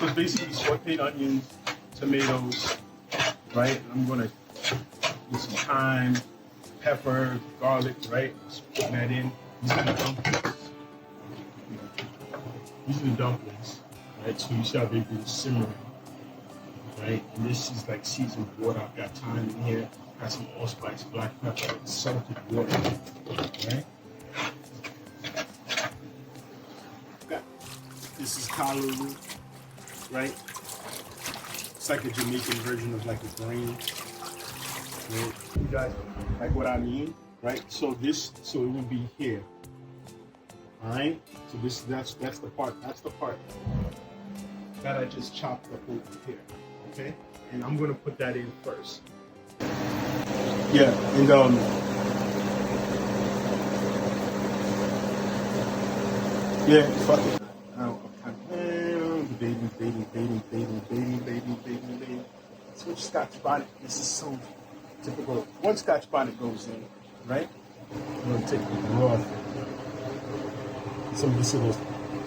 So it's basically sauteed onions, tomatoes, right? I'm gonna do some thyme, pepper, garlic, right? Put that in. These are the dumplings. These are the dumplings, right? So you see how they've been simmering, right? And this is like seasoned water. I've got thyme in here. Got some allspice, black pepper, salted water, right? This is callalou, right? It's like a Jamaican version of like a grain. Right? You guys like what I mean, right? So it would be here. All right. So that's the part that I just chopped up over here. Okay. And I'm gonna put that in first. Yeah, and yeah, fuck it. Baby. Switch Scotch bonnet. This is so typical. One Scotch bonnet goes in, right? I'm gonna take the broth, some of this little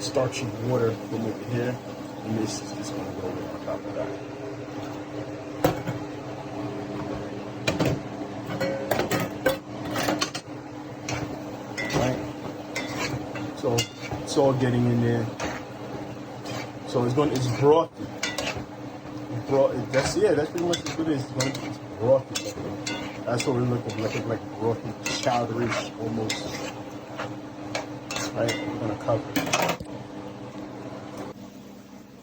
starchy water from over here, and this is just gonna go on top of that. Right? So it's all getting in there. So it's brothy. That's pretty much what it is. It's brothy. That's what we're looking like brothy, chowderish almost. Right, we're gonna cover it.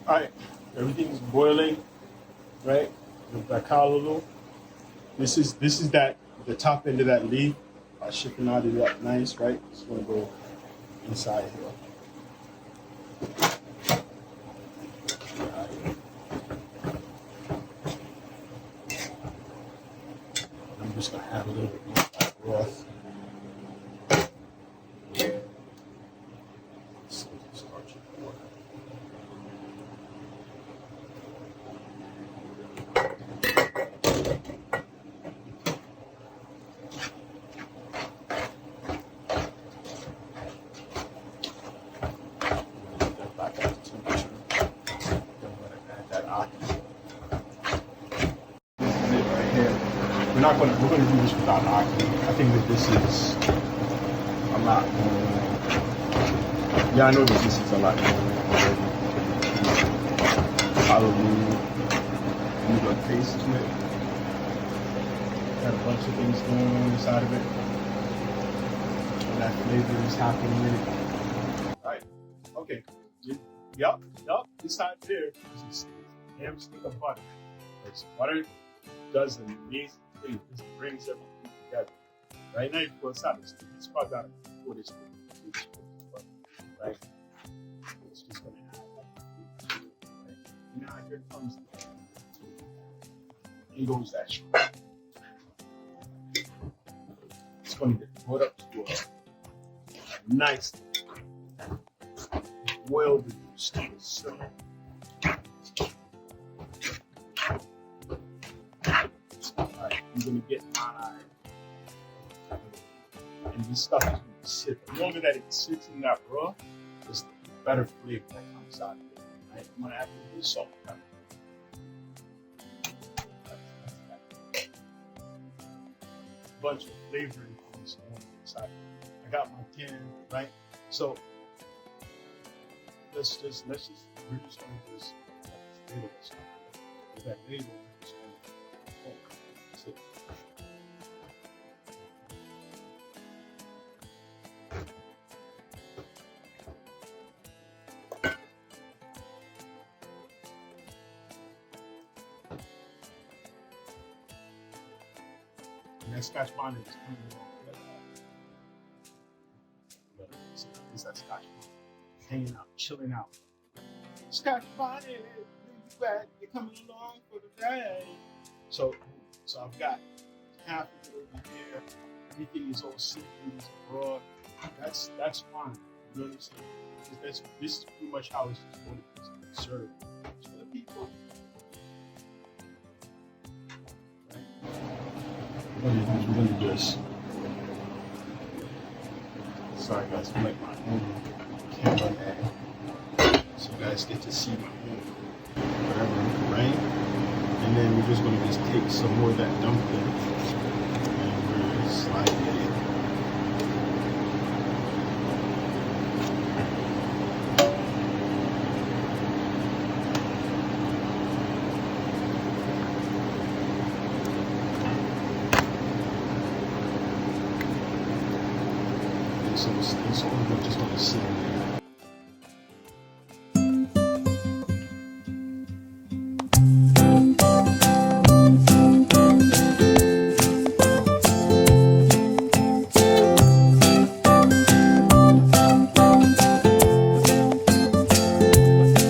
All right, everything's boiling. Right, with that callalou. This is the top end of that leaf. I shipping out it up nice, right? It's gonna go inside here. I'm just gonna have a little bit more broth. Starchy water. We're gonna do this without aki. I think that this is a lot more. Yeah, I know that this is a lot more. Hallelujah. You got taste to it. Got a bunch of things going on inside of it. And that flavor is happening in it. Alright. Okay. Yup. Inside there is a ham stick of butter. It's butter does an amazing thing. It brings everything together. Right now, you put aside it's probably out for this thing. Right? It's just going to add that. Right? Now, here comes the here goes that shrimp. It's going to get put up to a nice well reduced simmer. You're going to get hot-eyed. And this stuff is going to sit. The longer that it sits in that broth, the better flavor that comes out of it. Right? I'm going to add a little bit of salt and pepper. Bunch of flavoring things on the inside. I got my can, right? So we're just going to just ladle this stuff. With that ladle, we're just going to that's it. And that Scotch bonnet is coming along with that. It's that Scotch bonnet. Hanging out, chilling out. Scotch bonnet, where you at? You're coming along for the day. So I've got half of it over here. Everything is all seafood, is raw. That's fine. You know what I'm saying? This is pretty much how it's going to be served to the people. Right? We're going to do this. Sorry guys, I'm like my own cameraman. So you guys get to see my own whatever, right? And then we're just gonna just take some more of that dumpling and we're sliding it in. So we're just gonna sit in there.